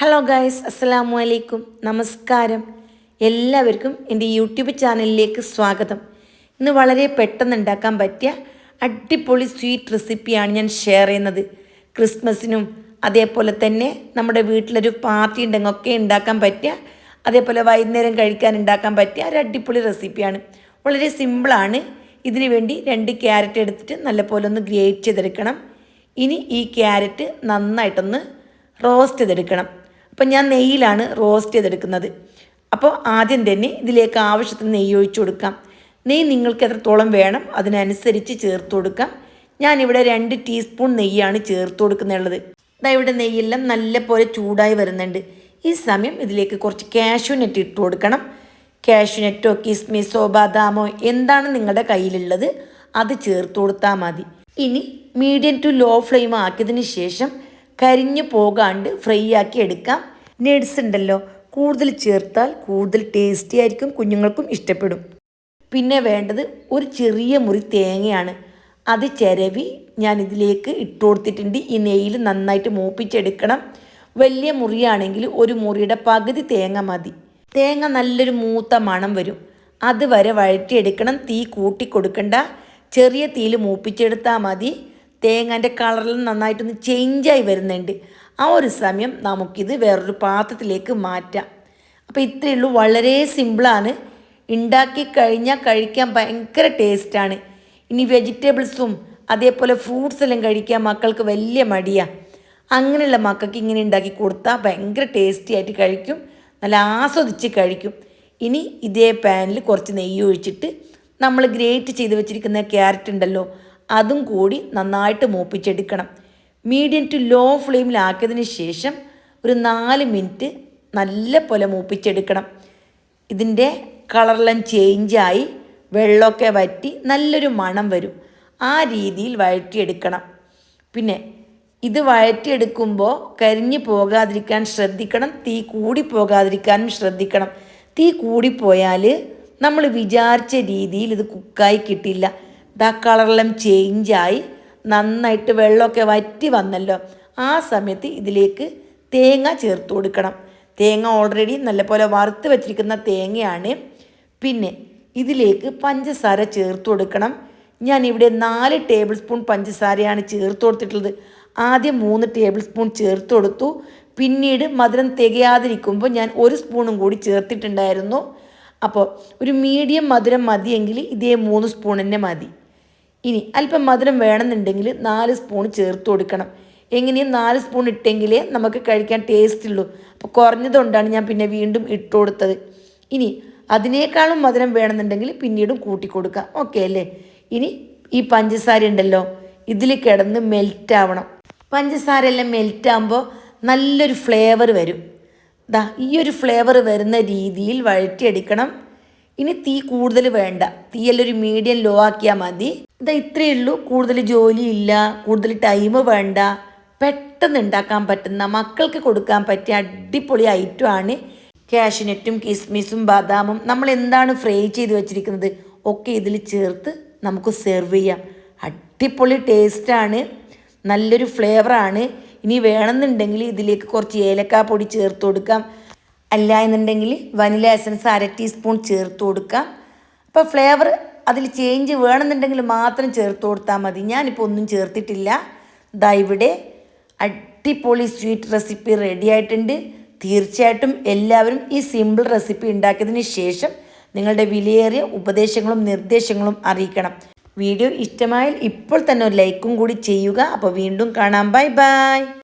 Hello guys, അസ്സലാമു അലൈക്കും. നമസ്കാരം. എല്ലാവർക്കും എൻ്റെ യൂട്യൂബ് ചാനലിലേക്ക് സ്വാഗതം. ഇന്ന് വളരെ പെട്ടെന്ന് ഉണ്ടാക്കാൻ പറ്റിയ അടിപൊളി സ്വീറ്റ് റെസിപ്പിയാണ് ഞാൻ ഷെയർ ചെയ്യുന്നത്. ക്രിസ്മസിനും അതേപോലെ തന്നെ നമ്മുടെ വീട്ടിലൊരു പാർട്ടി ഉണ്ടെങ്കിൽ ഒക്കെ ഉണ്ടാക്കാൻ പറ്റിയ, അതേപോലെ വൈകുന്നേരം കഴിക്കാൻ ഉണ്ടാക്കാൻ പറ്റിയ ഒരു അടിപൊളി റെസിപ്പിയാണ്. വളരെ സിമ്പിളാണ്. ഇതിനു വേണ്ടി 2 ക്യാരറ്റ് എടുത്തിട്ട് നല്ലപോലെ ഒന്ന് ഗ്രേറ്റ് ചെയ്തെടുക്കണം. ഇനി ഈ ക്യാരറ്റ് നന്നായിട്ടൊന്ന് റോസ്റ്റ് ചെയ്തെടുക്കണം. അപ്പം ഞാൻ നെയ്യിലാണ് റോസ്റ്റ് ചെയ്തെടുക്കുന്നത്. അപ്പോൾ ആദ്യം തന്നെ ഇതിലേക്ക് ആവശ്യത്തിന് നെയ്യ് ഒഴിച്ചു കൊടുക്കാം. നെയ്യ് നിങ്ങൾക്ക് എത്രത്തോളം വേണം അതിനനുസരിച്ച് ചേർത്ത് കൊടുക്കാം. ഞാനിവിടെ 2 ടീസ്പൂൺ നെയ്യാണ് ചേർത്ത് കൊടുക്കുന്നുള്ളത്. ഇവിടെ നെയ്യെല്ലാം നല്ലപോലെ ചൂടായി വരുന്നുണ്ട്. ഈ സമയം ഇതിലേക്ക് കുറച്ച് കാഷ്യൂനട്ട് ഇട്ട് കൊടുക്കണം. കാഷ്യൂനട്ടോ കിസ്മിസോ ബദാമോ എന്താണ് നിങ്ങളുടെ കയ്യിലുള്ളത് അത് ചേർത്ത് കൊടുത്താൽ മതി. ഇനി മീഡിയം ടു ലോ ഫ്ലെയിം ആക്കിയതിന് ശേഷം കരിഞ്ഞു പോകാണ്ട് ഫ്രൈ ആക്കി എടുക്കാം. നട്സ് ഉണ്ടല്ലോ, കൂടുതൽ ചേർത്താൽ കൂടുതൽ ടേസ്റ്റി ആയിരിക്കും, കുഞ്ഞുങ്ങൾക്കും ഇഷ്ടപ്പെടും. പിന്നെ വേണ്ടത് ഒരു ചെറിയ മുറി തേങ്ങയാണ്. അത് ചിരവി ഞാൻ ഇതിലേക്ക് ഇട്ട് കൊടുത്തിട്ടുണ്ട്. ഈ നെയ്യിൽ നന്നായിട്ട് മൂപ്പിച്ചെടുക്കണം. വലിയ മുറിയാണെങ്കിൽ ഒരു മുറിയുടെ പകുതി തേങ്ങ മതി. തേങ്ങ നല്ലൊരു മൂത്ത മണം വരും, അതുവരെ വഴറ്റിയെടുക്കണം. തീ കൂട്ടി കൊടുക്കണ്ട, ചെറിയ തീയിൽ മൂപ്പിച്ചെടുത്താൽ മതി. തേങ്ങൻ്റെ കളറിൽ നന്നായിട്ടൊന്ന് ചേഞ്ചായി വരുന്നുണ്ട്. ആ ഒരു സമയം നമുക്കിത് വേറൊരു പാത്രത്തിലേക്ക് മാറ്റാം. അപ്പോൾ ഇത്രയേ ഉള്ളൂ. വളരെ സിമ്പിളാണ്. ഉണ്ടാക്കി കഴിഞ്ഞാൽ കഴിക്കാൻ ഭയങ്കര ടേസ്റ്റാണ്. ഇനി വെജിറ്റബിൾസും അതേപോലെ ഫ്രൂട്ട്സ് എല്ലാം കഴിക്കാൻ മക്കൾക്ക് വലിയ മടിയാണ്. അങ്ങനെയുള്ള മക്കൾക്ക് ഇങ്ങനെ ഉണ്ടാക്കി കൊടുത്താൽ ഭയങ്കര ടേസ്റ്റി ആയിട്ട് കഴിക്കും, നല്ല ആസ്വദിച്ച് കഴിക്കും. ഇനി ഇതേ പാനിൽ കുറച്ച് നെയ്യ് ഒഴിച്ചിട്ട് നമ്മൾ ഗ്രേറ്റ് ചെയ്ത് വെച്ചിരിക്കുന്ന ക്യാരറ്റ് ഉണ്ടല്ലോ അതും കൂടി നന്നായിട്ട് മൂപ്പിച്ചെടുക്കണം. മീഡിയം ടു ലോ ഫ്ലെയിമിലാക്കിയതിന് ശേഷം ഒരു 4 മിനിറ്റ് നല്ല പോലെ മൂപ്പിച്ചെടുക്കണം. ഇതിൻ്റെ കളറെല്ലാം ചേഞ്ചായി വെള്ളമൊക്കെ വറ്റി നല്ലൊരു മണം വരും. ആ രീതിയിൽ വഴറ്റിയെടുക്കണം. പിന്നെ ഇത് വഴറ്റിയെടുക്കുമ്പോൾ കരിഞ്ഞു പോകാതിരിക്കാൻ ശ്രദ്ധിക്കണം. തീ കൂടി പോകാതിരിക്കാനും ശ്രദ്ധിക്കണം. തീ കൂടിപ്പോയാൽ നമ്മൾ വിചാരിച്ച രീതിയിൽ ഇത് കുക്കായി കിട്ടില്ല. കളറെല്ലാം ചേഞ്ചായി നന്നായിട്ട് വെള്ളമൊക്കെ വറ്റി വന്നല്ലോ, ആ സമയത്ത് ഇതിലേക്ക് തേങ്ങ ചേർത്ത് കൊടുക്കണം. തേങ്ങ ഓൾറെഡി നല്ലപോലെ വറുത്ത് വെച്ചിരിക്കുന്ന തേങ്ങയാണ്. പിന്നെ ഇതിലേക്ക് പഞ്ചസാര ചേർത്ത് കൊടുക്കണം. ഞാനിവിടെ 4 ടേബിൾ സ്പൂൺ പഞ്ചസാരയാണ് ചേർത്ത് കൊടുത്തിട്ടുള്ളത്. ആദ്യം 3 ടേബിൾ സ്പൂൺ ചേർത്ത് കൊടുത്തു. പിന്നീട് മധുരം തികയാതിരിക്കുമ്പോൾ ഞാൻ 1 സ്പൂണും കൂടി ചേർത്തിട്ടുണ്ടായിരുന്നു. അപ്പോൾ ഒരു മീഡിയം മധുരം മതിയെങ്കിൽ ഇതേ 3 സ്പൂൺ തന്നെ മതി. ഇനി അല്പം മധുരം വേണമെന്നുണ്ടെങ്കിൽ 4 സ്പൂൺ ചേർത്ത് കൊടുക്കണം. എങ്ങനെയും 4 സ്പൂൺ ഇട്ടെങ്കിലേ നമുക്ക് കഴിക്കാൻ ടേസ്റ്റ് ഉള്ളൂ. അപ്പോൾ കുറഞ്ഞതുകൊണ്ടാണ് ഞാൻ പിന്നെ വീണ്ടും ഇട്ട് കൊടുത്തത്. ഇനി അതിനേക്കാളും മധുരം വേണമെന്നുണ്ടെങ്കിൽ പിന്നീടും കൂട്ടി കൊടുക്കാം. ഓക്കെ അല്ലേ? ഇനി ഈ പഞ്ചസാര ഉണ്ടല്ലോ ഇതിൽ കിടന്ന് മെൽറ്റ് ആവണം. പഞ്ചസാര എല്ലാം മെൽറ്റ് ആകുമ്പോൾ നല്ലൊരു ഫ്ലേവർ വരും. ഈ ഒരു ഫ്ലേവർ വരുന്ന രീതിയിൽ വഴറ്റിയെടുക്കണം. ഇനി തീ കൂടുതൽ വേണ്ട, തീയെല്ലാം ഒരു മീഡിയം ലോ ആക്കിയാൽ മതി. ഇത്രയേ ഉള്ളൂ. കൂടുതൽ ജോലിയില്ല, കൂടുതൽ ടൈം വേണ്ട, പെട്ടെന്ന് ഉണ്ടാക്കാൻ പറ്റുന്ന മക്കൾക്ക് കൊടുക്കാൻ പറ്റിയ അടിപൊളി ഐറ്റമാണ്. കാഷ്യൂനട്ടും കിസ്മിസും ബദാമും നമ്മൾ എന്താണ് ഫ്രൈ ചെയ്ത് വെച്ചിരിക്കുന്നത് ഒക്കെ ഇതിൽ ചേർത്ത് നമുക്ക് സെർവ് ചെയ്യാം. അടിപൊളി ടേസ്റ്റാണ്, നല്ലൊരു ഫ്ലേവറാണ്. ഇനി വേണമെന്നുണ്ടെങ്കിൽ ഇതിലേക്ക് കുറച്ച് ഏലക്കാപ്പൊടി ചേർത്ത് കൊടുക്കാം. അല്ല എന്നുണ്ടെങ്കിൽ വനില എസൻസ് 1/2 ടീസ്പൂൺ ചേർത്ത് കൊടുക്കാം. അപ്പോൾ ഫ്ലേവർ അതിൽ ചേഞ്ച് വേണമെന്നുണ്ടെങ്കിൽ മാത്രം ചേർത്ത് കൊടുത്താൽ മതി. ഞാനിപ്പോൾ ഒന്നും ചേർത്തിട്ടില്ല. ഇവിടെ അടിപൊളി സ്വീറ്റ് റെസിപ്പി റെഡി ആയിട്ടുണ്ട്. തീർച്ചയായിട്ടും എല്ലാവരും ഈ സിമ്പിൾ റെസിപ്പി ഉണ്ടാക്കിയതിന് ശേഷം നിങ്ങളുടെ വിലയേറിയ ഉപദേശങ്ങളും നിർദ്ദേശങ്ങളും അറിയിക്കണം. വീഡിയോ ഇഷ്ടമായാൽ ഇപ്പോൾ തന്നെ ഒരു ലൈക്കും കൂടി ചെയ്യുക. അപ്പോൾ വീണ്ടും കാണാം. Bye bye.